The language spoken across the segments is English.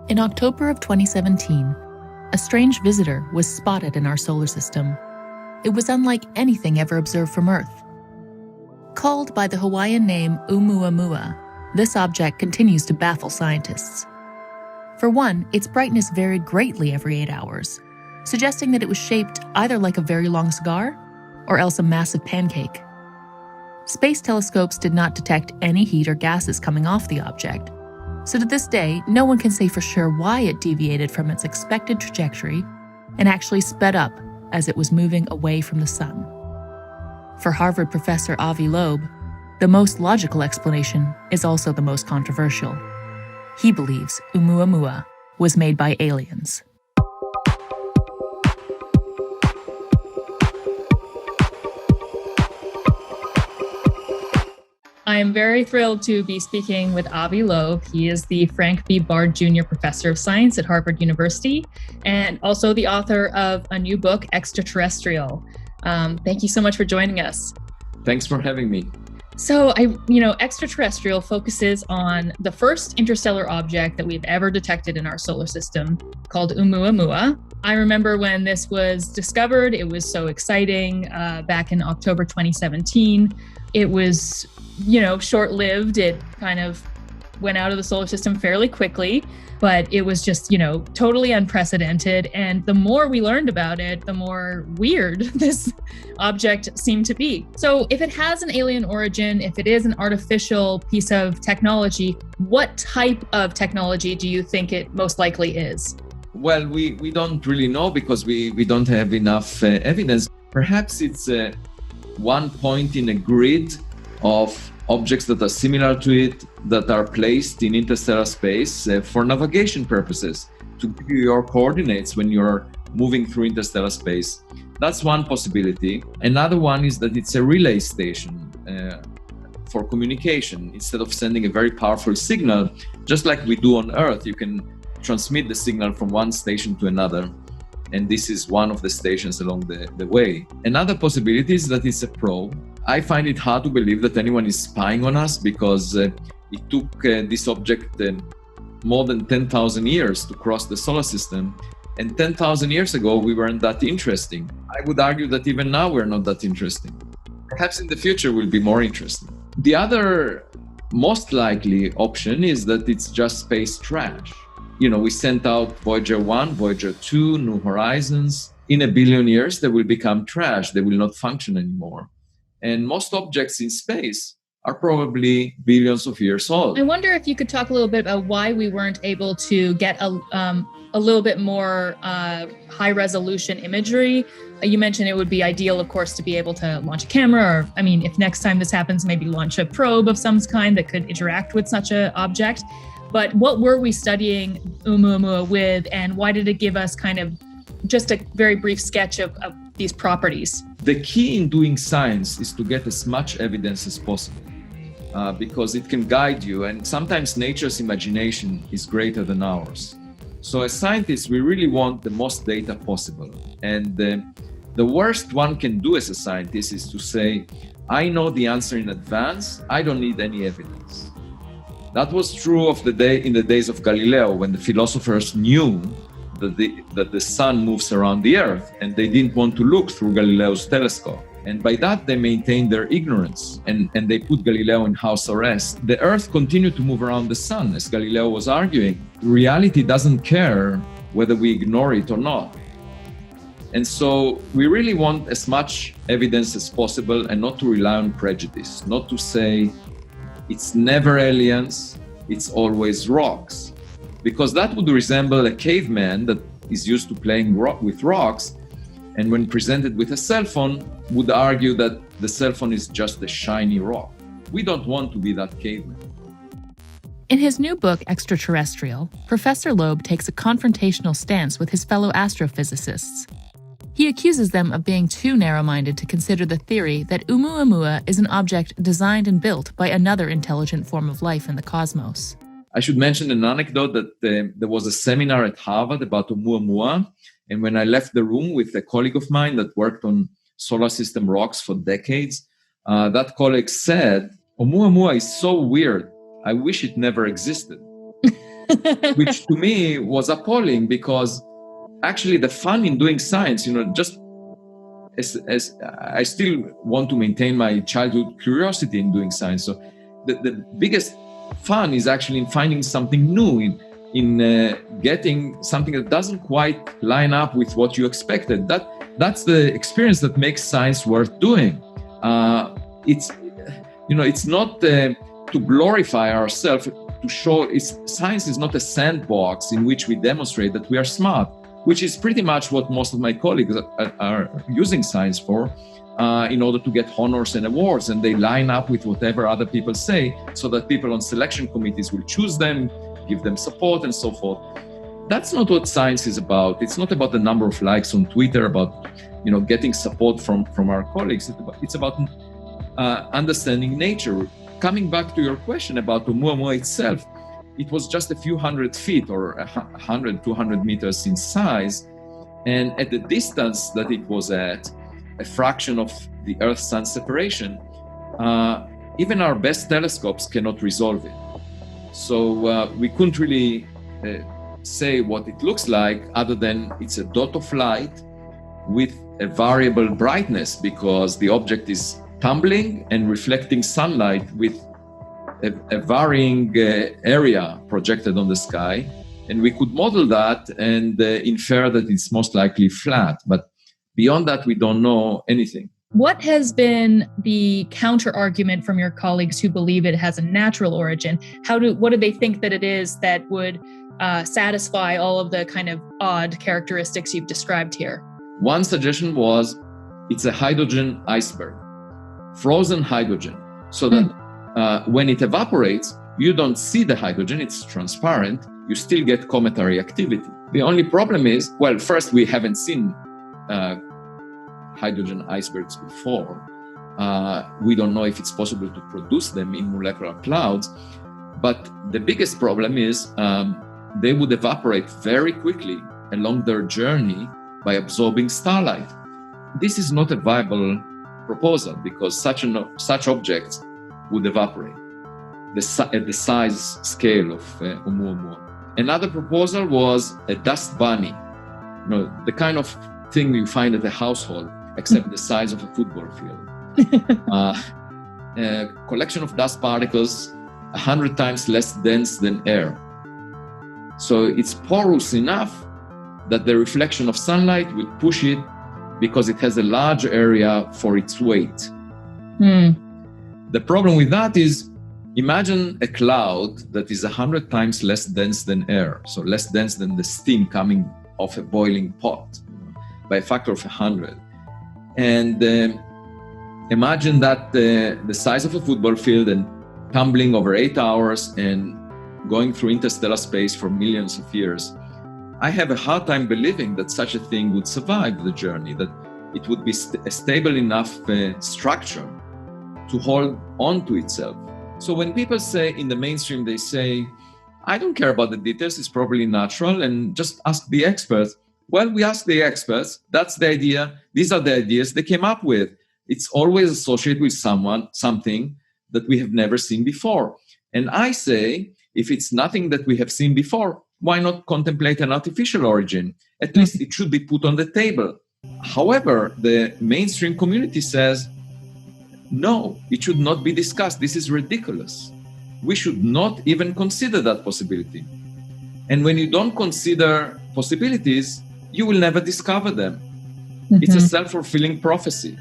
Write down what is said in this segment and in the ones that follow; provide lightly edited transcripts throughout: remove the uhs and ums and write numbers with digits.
In October of 2017, a strange visitor was spotted in our solar system. It was unlike anything ever observed from Earth. Called by the Hawaiian name Oumuamua, this object continues to baffle scientists. For one, its brightness varied greatly every 8 hours, suggesting that it was shaped either like a very long cigar or else a massive pancake. Space telescopes did not detect any heat or gases coming off the object, so to this day, no one can say for sure why it deviated from its expected trajectory and actually sped up as it was moving away from the sun. For Harvard professor Avi Loeb, the most logical explanation is also the most controversial. He believes Oumuamua was made by aliens. I am very thrilled to be speaking with Avi Loeb. He is the Frank B. Bard Jr. Professor of Science at Harvard University and also the author of a new book, Extraterrestrial. Thank you so much for joining us. Thanks for having me. So, Extraterrestrial focuses on the first interstellar object that we've ever detected in our solar system, called Oumuamua. I remember when this was discovered, it was so exciting back in October 2017. It was short-lived. It kind of went out of the solar system fairly quickly, but it was just, totally unprecedented. And the more we learned about it, the more weird this object seemed to be. So if it has an alien origin, if it is an artificial piece of technology, what type of technology do you think it most likely is? Well, we don't really know because we don't have enough evidence. Perhaps it's one point in a grid of objects that are similar to it that are placed in interstellar space for navigation purposes, to give you your coordinates when you're moving through interstellar space. That's one possibility. Another one is that it's a relay station for communication. Instead of sending a very powerful signal, just like we do on Earth, you can transmit the signal from one station to another. And this is one of the stations along the way. Another possibility is that it's a probe. I find it hard to believe that anyone is spying on us because it took this object more than 10,000 years to cross the solar system. And 10,000 years ago, we weren't that interesting. I would argue that even now, we're not that interesting. Perhaps in the future, we'll be more interesting. The other most likely option is that it's just space trash. We sent out Voyager 1, Voyager 2, New Horizons. In 1 billion years, they will become trash. They will not function anymore. And most objects in space are probably billions of years old. I wonder if you could talk a little bit about why we weren't able to get a little bit more high-resolution imagery. You mentioned it would be ideal, of course, to be able to launch a camera, or, if next time this happens, maybe launch a probe of some kind that could interact with such an object. But what were we studying Oumuamua with, and why did it give us kind of just a very brief sketch of these properties? The key in doing science is to get as much evidence as possible because it can guide you, and sometimes nature's imagination is greater than ours. So as scientists, we really want the most data possible. And the worst one can do as a scientist is to say, I know the answer in advance, I don't need any evidence. That was true in the days of Galileo, when the philosophers knew that the sun moves around the earth, and they didn't want to look through Galileo's telescope. And by that, they maintained their ignorance, and they put Galileo in house arrest. The earth continued to move around the sun, as Galileo was arguing. Reality doesn't care whether we ignore it or not. And so we really want as much evidence as possible and not to rely on prejudice, not to say, it's never aliens, it's always rocks. Because that would resemble a caveman that is used to playing with rocks, and when presented with a cell phone, would argue that the cell phone is just a shiny rock. We don't want to be that caveman. In his new book, Extraterrestrial, Professor Loeb takes a confrontational stance with his fellow astrophysicists. He accuses them of being too narrow-minded to consider the theory that Oumuamua is an object designed and built by another intelligent form of life in the cosmos. I should mention an anecdote that there was a seminar at Harvard about Oumuamua, and when I left the room with a colleague of mine that worked on solar system rocks for decades, that colleague said, Oumuamua is so weird, I wish it never existed. which to me was appalling, because actually the fun in doing science, just as I still want to maintain my childhood curiosity in doing science. So the biggest fun is actually in finding something new, in getting something that doesn't quite line up with what you expected. That's the experience that makes science worth doing. It's not to glorify ourselves, to show science is not a sandbox in which we demonstrate that we are smart, which is pretty much what most of my colleagues are using science for, in order to get honors and awards. And they line up with whatever other people say, so that people on selection committees will choose them, give them support, and so forth. That's not what science is about. It's not about the number of likes on Twitter, about getting support from our colleagues. It's about understanding nature. Coming back to your question about Oumuamua itself, it was just a few hundred feet, or 100, 200 meters in size. And at the distance that it was at, a fraction of the Earth-Sun separation, even our best telescopes cannot resolve it. So we couldn't really say what it looks like, other than it's a dot of light with a variable brightness, because the object is tumbling and reflecting sunlight with a varying area projected on the sky. And we could model that and infer that it's most likely flat. But beyond that, we don't know anything. What has been the counter argument from your colleagues who believe it has a natural origin? What do they think that it is that would satisfy all of the kind of odd characteristics you've described here? One suggestion was it's a hydrogen iceberg, frozen hydrogen, so that when it evaporates, you don't see the hydrogen, it's transparent, you still get cometary activity. The only problem is, well, first, we haven't seen hydrogen icebergs before. We don't know if it's possible to produce them in molecular clouds. But the biggest problem is they would evaporate very quickly along their journey by absorbing starlight. This is not a viable proposal, because such objects would evaporate at the size scale of Oumuamua. Another proposal was a dust bunny, the kind of thing you find at a household, except the size of a football field. A collection of dust particles 100 times less dense than air. So it's porous enough that the reflection of sunlight will push it, because it has a large area for its weight. The problem with that is, imagine a cloud that is 100 times less dense than air, so less dense than the steam coming off a boiling pot, by a factor of 100. And imagine that the size of a football field, and tumbling over 8 hours and going through interstellar space for millions of years. I have a hard time believing that such a thing would survive the journey, that it would be a stable enough structure to hold on to itself. So when people say in the mainstream, they say, I don't care about the details, it's probably natural, and just ask the experts. Well, we asked the experts, that's the idea, these are the ideas they came up with. It's always associated with something that we have never seen before. And I say, if it's nothing that we have seen before, why not contemplate an artificial origin? At least it should be put on the table. However, the mainstream community says, no, it should not be discussed. This is ridiculous. We should not even consider that possibility. And when you don't consider possibilities, you will never discover them. It's a self-fulfilling prophecy.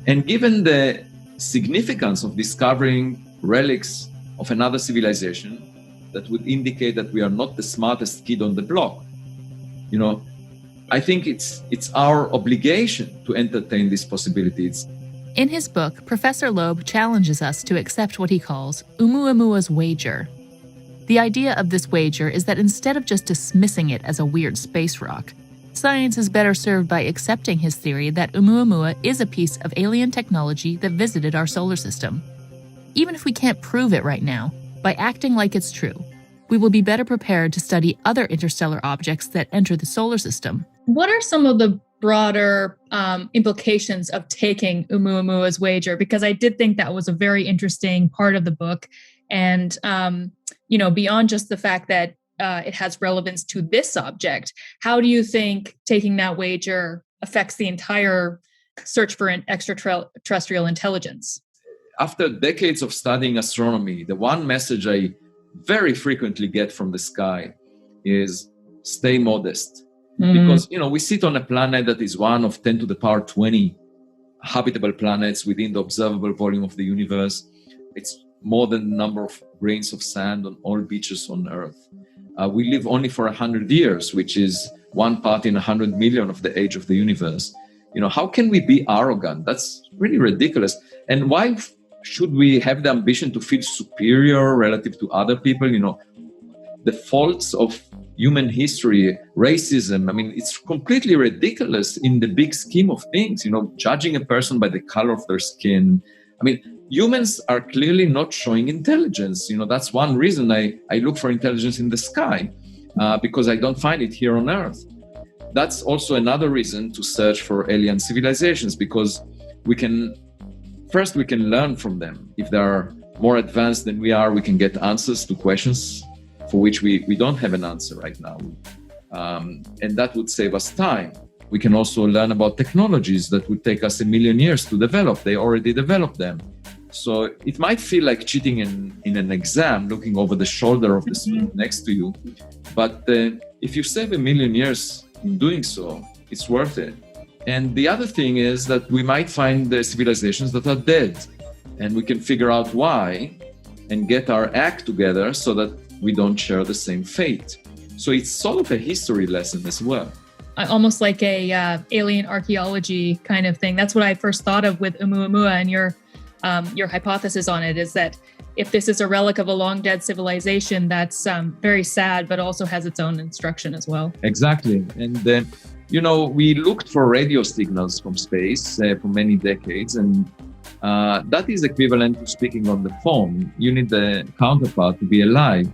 And given the significance of discovering relics of another civilization, that would indicate that we are not the smartest kid on the block, I think it's our obligation to entertain these possibilities. In his book, Professor Loeb challenges us to accept what he calls Oumuamua's wager. The idea of this wager is that instead of just dismissing it as a weird space rock, science is better served by accepting his theory that Oumuamua is a piece of alien technology that visited our solar system. Even if we can't prove it right now, by acting like it's true, we will be better prepared to study other interstellar objects that enter the solar system. What are some of the broader implications of taking Oumuamua's wager? Because I did think that was a very interesting part of the book. And beyond just the fact that it has relevance to this object, how do you think taking that wager affects the entire search for an extraterrestrial intelligence? After decades of studying astronomy, the one message I very frequently get from the sky is stay modest. Because, we sit on a planet that is one of 10 to the power 20 habitable planets within the observable volume of the universe. It's more than the number of grains of sand on all beaches on Earth. We live only for 100 years, which is 1 part in 100 million of the age of the universe. How can we be arrogant? That's really ridiculous. And why should we have the ambition to feel superior relative to other people? The faults of human history, racism, it's completely ridiculous in the big scheme of things, judging a person by the color of their skin. Humans are clearly not showing intelligence. That's one reason I look for intelligence in the sky, because I don't find it here on Earth. That's also another reason to search for alien civilizations, because we can learn from them. If they are more advanced than we are, we can get answers to questions for which we don't have an answer right now. And that would save us time. We can also learn about technologies that would take us 1 million years to develop. They already developed them. So it might feel like cheating in an exam, looking over the shoulder of the student next to you. But if you save 1 million years in doing so, it's worth it. And the other thing is that we might find the civilizations that are dead, and we can figure out why and get our act together so that we don't share the same fate. So it's sort of a history lesson as well. Almost like a alien archaeology kind of thing. That's what I first thought of with Oumuamua, and your hypothesis on it is that if this is a relic of a long dead civilization, that's very sad, but also has its own instruction as well. Exactly. And we looked for radio signals from space for many decades, and that is equivalent to speaking on the phone. You need the counterpart to be alive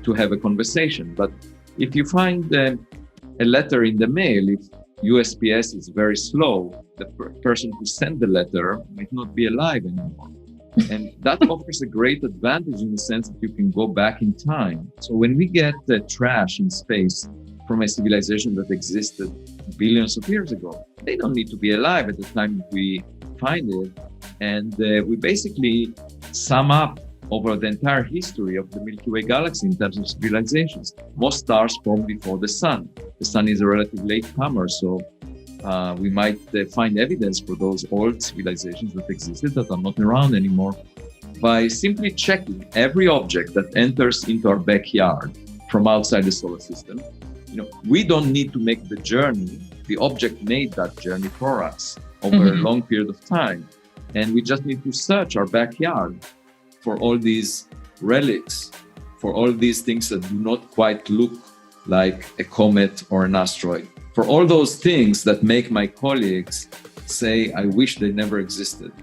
to have a conversation. But if you find a letter in the mail, if USPS is very slow, the person who sent the letter might not be alive anymore. And that offers a great advantage in the sense that you can go back in time. So when we get the trash in space from a civilization that existed billions of years ago, they don't need to be alive at the time that we find it. And we basically sum up over the entire history of the Milky Way galaxy in terms of civilizations. Most stars formed before the sun. The sun is a relative latecomer, so we might find evidence for those old civilizations that existed that are not around anymore by simply checking every object that enters into our backyard from outside the solar system. We don't need to make the journey. The object made that journey for us over a long period of time. And we just need to search our backyard for all these relics, for all these things that do not quite look like a comet or an asteroid, for all those things that make my colleagues say, I wish they never existed.